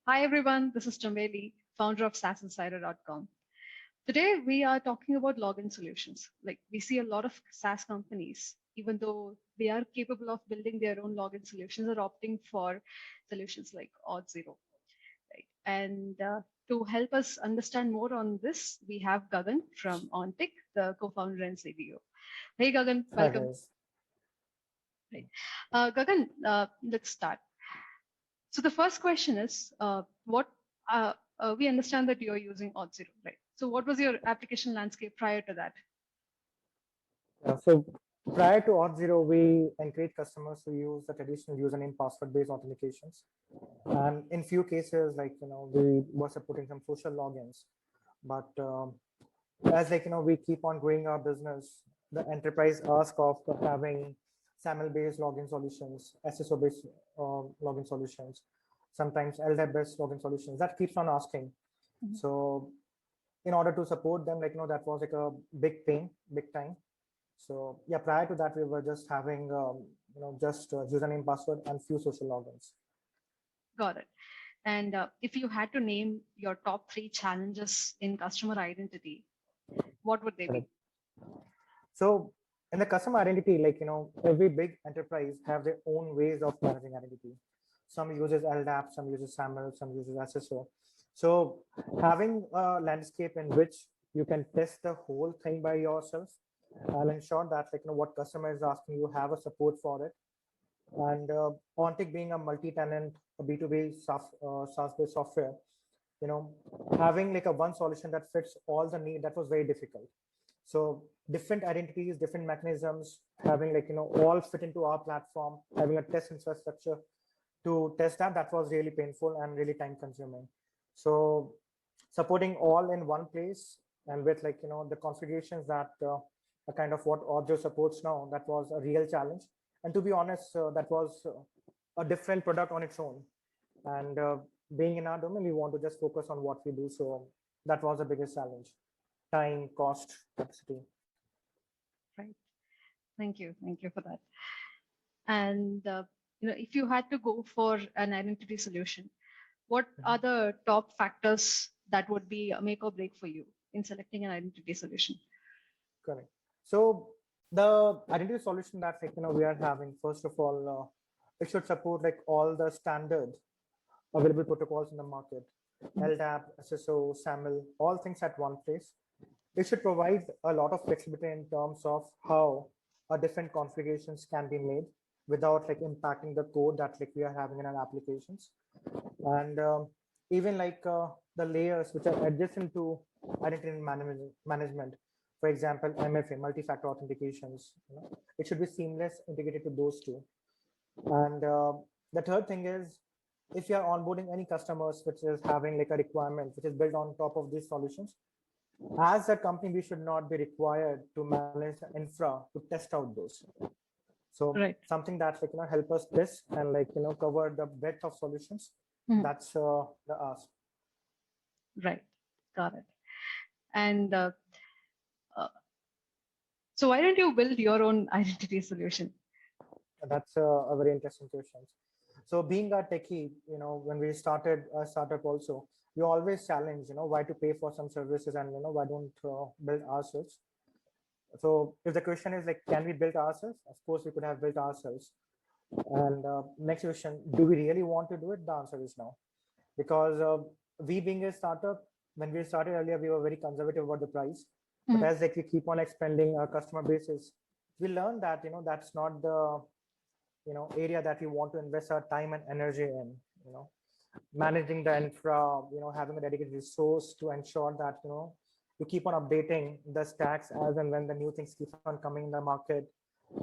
Hi everyone, this is Chameli, founder of SaaSinsider.com. Today we are talking about login solutions. Like we see a lot of SaaS companies, even though they are capable of building their own login solutions, are opting for solutions like Auth0. Right? And to help us understand more on this, we have Gagan from Ontic, the co-founder and CDO. Hey Gagan, Hi welcome. guys. Right. Gagan, let's start. So the first question is, what we understand that you're using Auth0, right? So what was your application landscape prior to that? So prior to Auth0, we encourage customers to use the traditional username password-based authentications. And in few cases, we were supporting some social logins. But as we keep on growing our business, the enterprise ask of having SAML-based login solutions, SSO-based login solutions, sometimes LDAP-based login solutions. That keeps on asking. Mhm. So in order to support them, that was like a big pain, big time. So yeah, prior to that, we were just having just username, password, and few social logins. Got it. And if you had to name your top three challenges in customer identity, what would they be? Correct. So in the customer identity, every big enterprise have their own ways of managing identity. Some uses LDAP, some uses SAML, some uses SSO. So having a landscape in which you can test the whole thing by yourself, I'll ensure that what customer is asking, you have a support for it. And Ontic being a multi-tenant, a B2B SaaS-based software, having like a one solution that fits all the need, that was very difficult. So different identities, different mechanisms, having all fit into our platform, having a test infrastructure to test that was really painful and really time consuming. So supporting all in one place and with the configurations that are kind of what Auth0 supports now, that was a real challenge. And to be honest, that was a different product on its own. And being in our domain, we want to just focus on what we do. So that was the biggest challenge: time, cost, capacity. Right. Thank you for that. And if you had to go for an identity solution, what are Mhm. the top factors that would be a make or break for you in selecting an identity solution? Correct. So the identity solution that we are having, first of all, it should support like all the standard available protocols in the market: Mhm. LDAP, SSO, SAML, all things at one place. It should provide a lot of flexibility in terms of how different configurations can be made without like impacting the code that we are having in our applications. And even the layers which are adjacent to identity management, for example, MFA, multi-factor authentications, it should be seamless integrated to those two. And the third thing is, if you are onboarding any customers which is having like a requirement which is built on top of these solutions, as a company, we should not be required to manage the infra to test out those. So Right. something that help us test and cover the breadth of solutions. Mhm. That's the ask. Right. Got it. And uh, so why don't you build your own identity solution? That's a very interesting question. So being a techie, when we started a startup also, we always challenge, why to pay for some services and, why don't build ourselves. So if the question is like, can we build ourselves? Of course, we could have built ourselves. And next question, do we really want to do it? The answer is no. Because we being a startup, when we started earlier, we were very conservative about the price. But Mhm. as we keep on expanding our customer bases, we learned that, that's not the area that we want to invest our time and energy in. you know Managing the infra, having a dedicated resource to ensure that you keep on updating the stacks as and when the new things keep on coming in the market,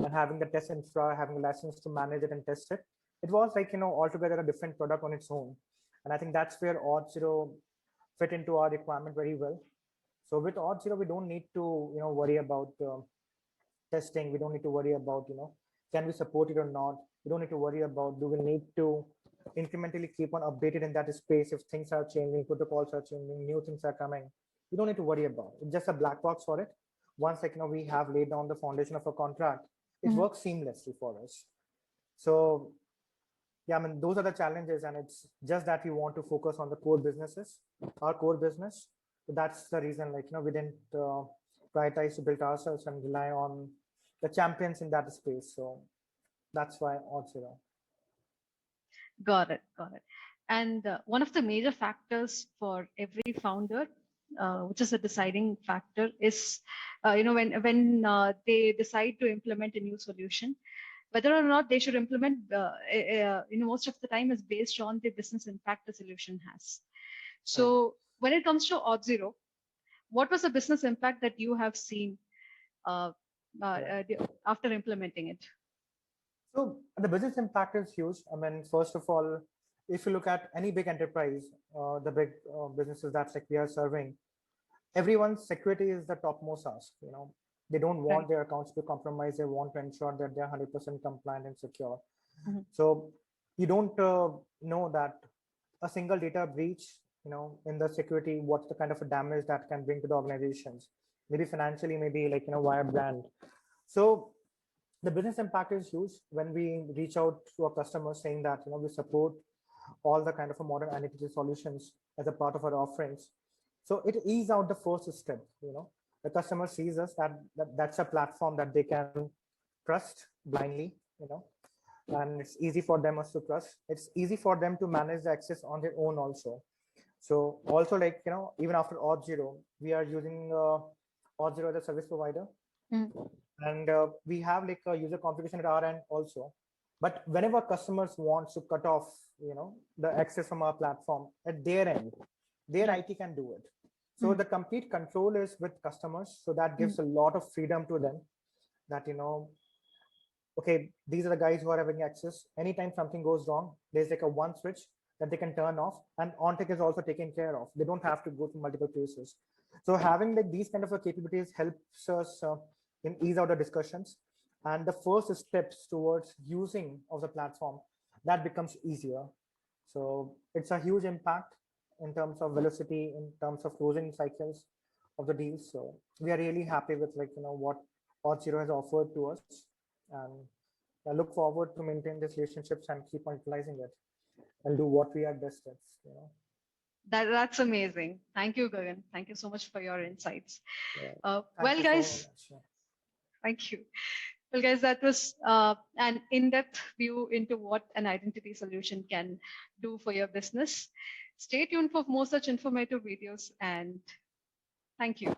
and having the test infra, having the license to manage it and test it. It was like altogether a different product on its own. And I think that's where Auth0 fit into our requirement very well. So with Auth0, we don't need to worry about testing. We don't need to worry about can we support it or not. We don't need to worry about, do we need to incrementally keep on updated in that space if things are changing, protocols are changing, new things are coming. We don't need to worry about it. It's just a black box for it. Once we have laid down the foundation of a contract, it Mhm. works seamlessly for us. So yeah, I mean, those are the challenges, and it's just that we want to focus on the core businesses, our core business. So that's the reason, like, we didn't prioritize to build ourselves and rely on the champions in that space. So that's why Auth0. Got it. Got it. And one of the major factors for every founder, which is a deciding factor, is when they decide to implement a new solution, whether or not they should implement. Most of the time is based on the business impact the solution has. So when it comes to Auth0, what was the business impact that you have seen uh, after implementing it? So the business impact is huge. I mean, first of all, if you look at any big enterprise, the big businesses that like we are serving, everyone's security is the topmost ask. They don't want Right. their accounts to be compromised. They want to ensure that they're 100% compliant and secure. Mhm. So you don't know that a single data breach, in the security, what's the kind of a damage that can bring to the organizations, maybe financially, maybe like, via brand. So the business impact is huge when we reach out to our customers saying that, we support all the kind of a modern identity solutions as a part of our offerings. So it ease out the first step. The customer sees us that's a platform that they can trust blindly, and it's easy for them to trust. It's easy for them to manage the access on their own also. So also, like, even after Auth0, we are using Auth0 as a service provider. Mhm. And we have like a user configuration at our end also. But whenever customers want to cut off, the access from our platform at their end, their Right. IT can do it. So the complete control is with customers. So that gives Mhm. a lot of freedom to them that, okay, these are the guys who are having access. Anytime something goes wrong, there's like a one switch that they can turn off, and OnTech is also taken care of. They don't have to go to multiple places. So having like these kind of capabilities helps us in ease out the discussions, and the first steps towards using of the platform, that becomes easier. So it's a huge impact in terms of velocity, in terms of closing cycles of the deals. So we are really happy with like what Auth0 has offered to us, and I look forward to maintain these relationships and keep on utilizing it and do what we are best at. That's amazing. Thank you, Gagan. Thank you so much for your insights. Yeah. Thank Well, you so guys, much. thank you. Well, guys, that was an in-depth view into what an identity solution can do for your business. Stay tuned for more such informative videos, and thank you.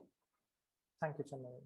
Thank you, Chandran.